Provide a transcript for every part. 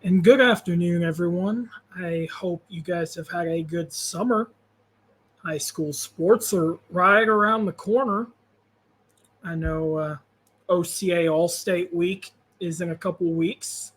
And good afternoon, everyone. I hope you guys have had a good summer. High school sports are right around the corner. I know OCA All State Week is in a couple weeks.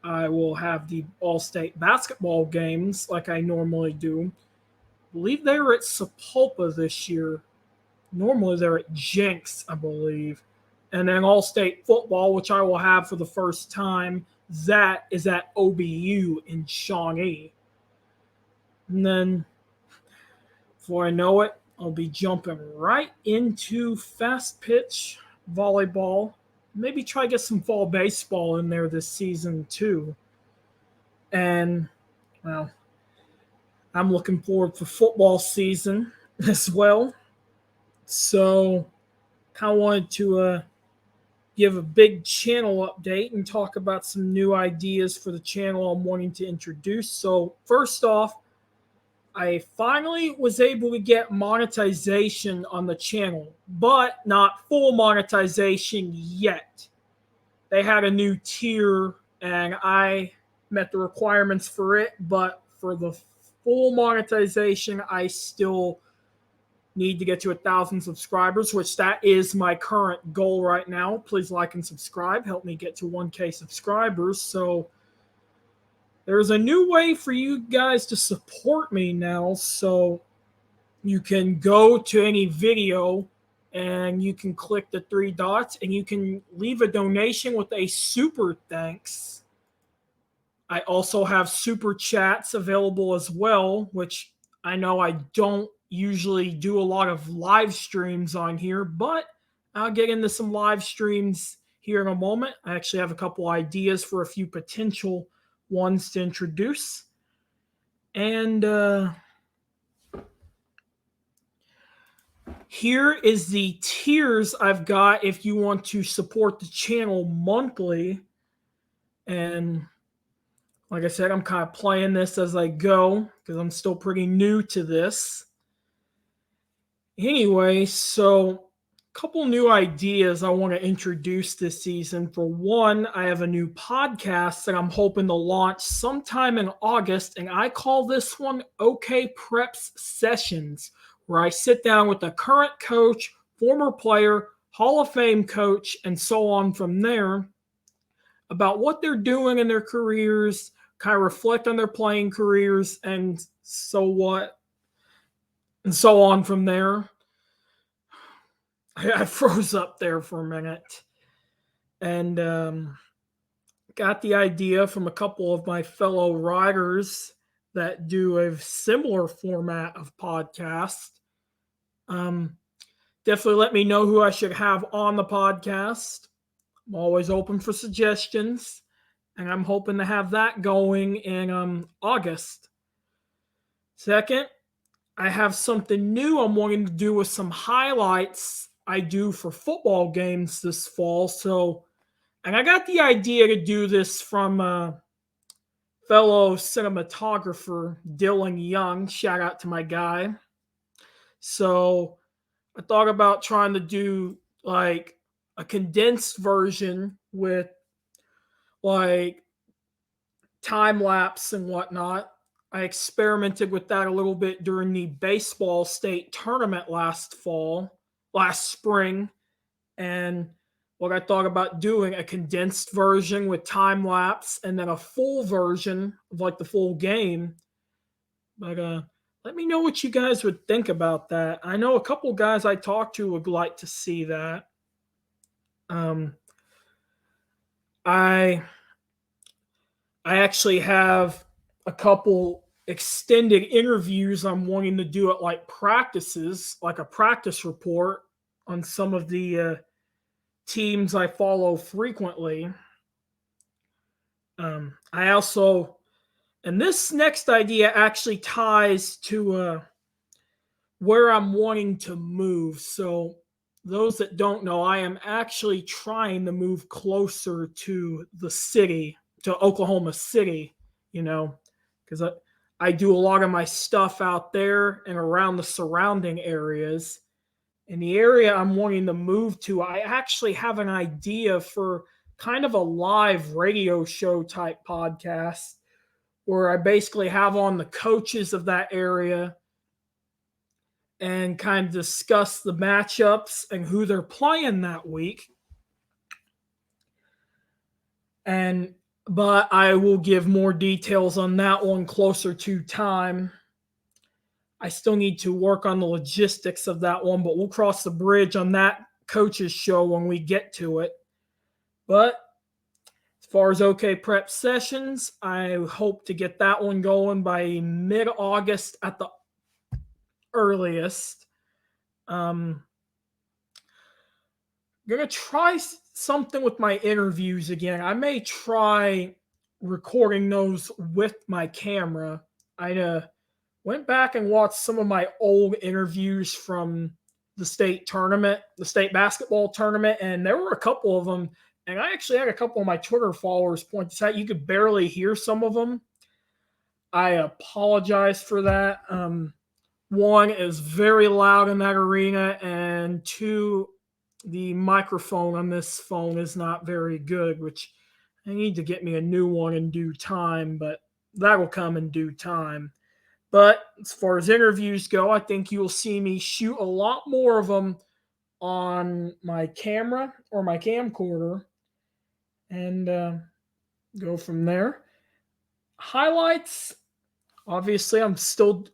I will have the All State basketball games like I normally do. I believe they're at Sepulpa this year. Normally they're at Jenks, I believe. And then All State football, which I will have for the first time, that is at OBU in Shawnee. And then before I know it, I'll be jumping right into fast pitch volleyball. Maybe try to get some fall baseball in there this season too. And well, I'm looking forward for football season as well. So kind of wanted to give a big channel update and talk about some new ideas for the channel I'm wanting to introduce. So first off, I finally was able to get monetization on the channel, but not full monetization yet. They had a new tier and I met the requirements for it, but for the full monetization, I still need to get to 1,000 subscribers, which that is my current goal right now. Please like and subscribe. Help me get to 1K subscribers. So there's a new way for you guys to support me now. So you can go to any video and you can click the three dots and you can leave a donation with a super thanks. I also have super chats available as well, which I know I don't usually do a lot of live streams on here, but I'll get into some live streams here in a moment. I actually have a couple ideas for a few potential ones to introduce. And here is the tiers I've got if you want to support the channel monthly. And like I said, I'm kind of playing this as I go because I'm still pretty new to this. Anyway, so a couple new ideas I want to introduce this season. For one, I have a new podcast that I'm hoping to launch sometime in August, and I call this one OK Preps Sessions, where I sit down with a current coach, former player, Hall of Fame coach, and so on from there about what they're doing in their careers, kind of reflect on their playing careers, and so on from there. I froze up there for a minute and got the idea from a couple of my fellow writers that do a similar format of podcast. Definitely let me know who I should have on the podcast. I'm always open for suggestions, and I'm hoping to have that going in August. Second, I have something new I'm wanting to do with some highlights I do for football games this fall. So, and I got the idea to do this from fellow cinematographer Dylan Young. Shout out to my guy. So, I thought about trying to do like a condensed version with like time lapse and whatnot. I experimented with that a little bit during the baseball state tournament last spring. And what I thought about doing a condensed version with time lapse and then a full version of like the full game. But let me know what you guys would think about that. I know a couple guys I talked to would like to see that. I actually have a couple extended interviews I'm wanting to do at like practices, like a practice report on some of the teams I follow frequently. I also, and this next idea actually ties to where I'm wanting to move. So, those that don't know, I am actually trying to move closer to the city, to Oklahoma City, because I do a lot of my stuff out there and around the surrounding areas. In the area I'm wanting to move to, I actually have an idea for kind of a live radio show type podcast where I basically have on the coaches of that area and kind of discuss the matchups and who they're playing that week. But I will give more details on that one closer to time. I still need to work on the logistics of that one, but we'll cross the bridge on that coaches show when we get to it. But as far as OK Prep sessions, I hope to get that one going by mid-August at the earliest. Gonna try something with my interviews again. I may try recording those with my camera. I went back and watched some of my old interviews from the state tournament, the state basketball tournament, and there were a couple of them. And I actually had a couple of my Twitter followers point this out. You could barely hear some of them. I apologize for that. One is very loud in that arena, and two, the microphone on this phone is not very good, which I need to get me a new one in due time, but that will come in due time. But as far as interviews go, I think you'll see me shoot a lot more of them on my camera or my camcorder and go from there. Highlights, obviously, I'm still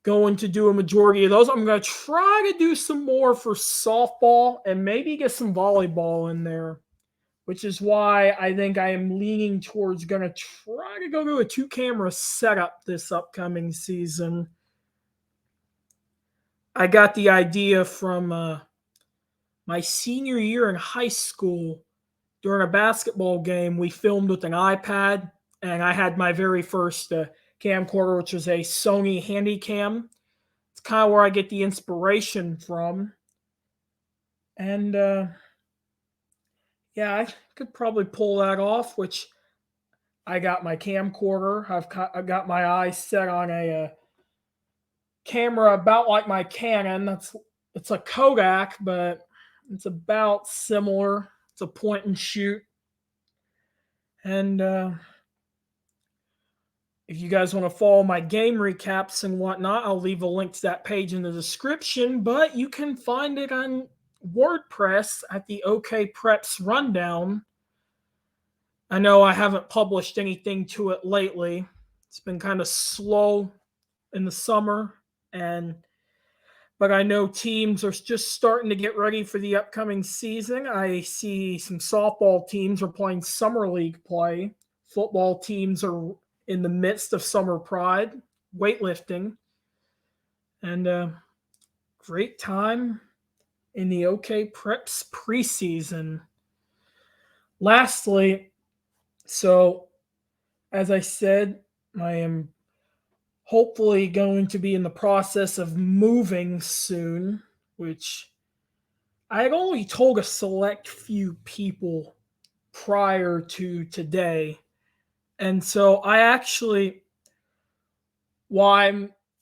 going to do a majority of those. I'm going to try to do some more for softball and maybe get some volleyball in there, which is why I think I am leaning towards going to try to go to a 2-camera setup this upcoming season. I got the idea from my senior year in high school. During a basketball game, we filmed with an iPad, and I had my very first camcorder, which was a Sony Handycam. It's kind of where I get the inspiration from. And yeah, I could probably pull that off, which I got my camcorder. I've got my eyes set on a camera about like my Canon. It's a Kodak, but it's about similar. It's a point and shoot. And if you guys want to follow my game recaps and whatnot, I'll leave a link to that page in the description, but you can find it on WordPress at the OK Preps Rundown. I know I haven't published anything to it lately. It's been kind of slow in the summer, but I know teams are just starting to get ready for the upcoming season. I see some softball teams are playing summer league play. Football teams are in the midst of summer pride, weightlifting, and great time in the OK Preps preseason. Lastly, so as I said, I am hopefully going to be in the process of moving soon, which I had only told a select few people prior to today. And so I'm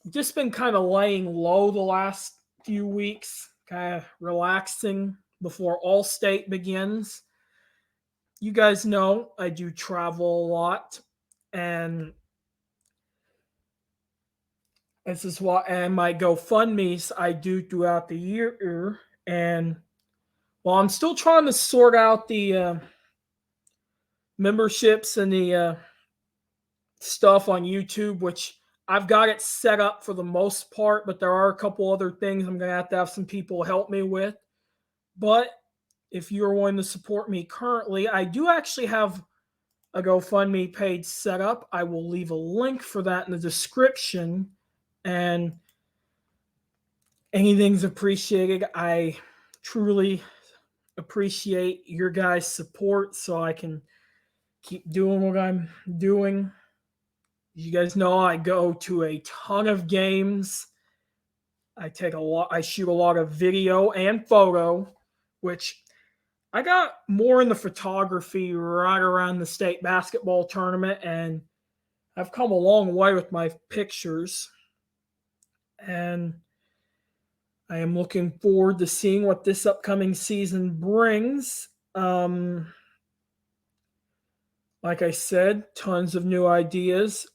just been kind of laying low the last few weeks, kind of relaxing before All-State begins. You guys know I do travel a lot, and this is what, and my GoFundMes I do throughout the year. And while I'm still trying to sort out the memberships and the stuff on YouTube, which I've got it set up for the most part, but there are a couple other things I'm going to have some people help me with. But if you're wanting to support me currently, I do actually have a GoFundMe page set up. I will leave a link for that in the description, and anything's appreciated. I truly appreciate your guys' support so I can keep doing what I'm doing. You guys know I go to a ton of games. I shoot a lot of video and photo, which I got more in the photography right around the state basketball tournament, and I've come a long way with my pictures. And I am looking forward to seeing what this upcoming season brings. Like I said, tons of new ideas.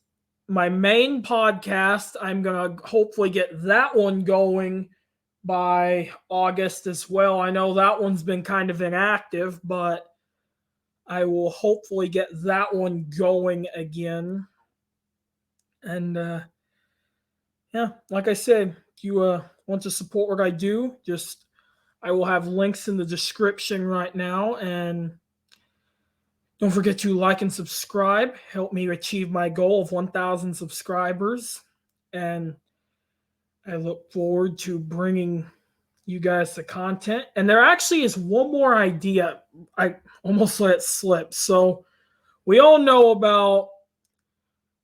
My main podcast, I'm going to hopefully get that one going by August as well. I know that one's been kind of inactive, but I will hopefully get that one going again. And yeah, like I said, if you want to support what I do, just I will have links in the description right now. And don't forget to like and subscribe. Help me achieve my goal of 1,000 subscribers. And I look forward to bringing you guys the content. And there actually is one more idea. I almost let it slip. So we all know about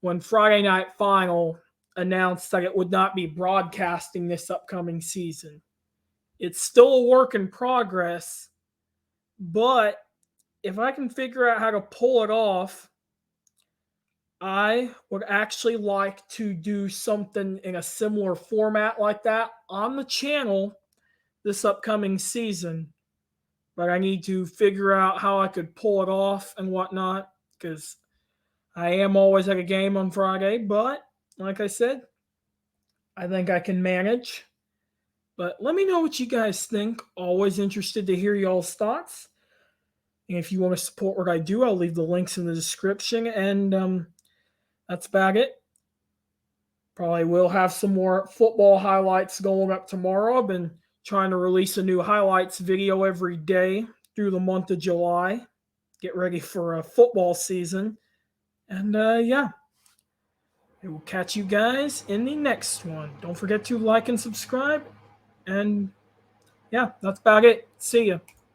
when Friday Night Final announced that it would not be broadcasting this upcoming season. It's still a work in progress, but if I can figure out how to pull it off, I would actually like to do something in a similar format like that on the channel this upcoming season. But I need to figure out how I could pull it off and whatnot because I am always at a game on Friday. But like I said, I think I can manage. But let me know what you guys think. Always interested to hear y'all's thoughts. And if you want to support what I do, I'll leave the links in the description. And that's about it. Probably will have some more football highlights going up tomorrow. I've been trying to release a new highlights video every day through the month of July. Get ready for a football season. And yeah, I will catch you guys in the next one. Don't forget to like and subscribe. And yeah, that's about it. See ya.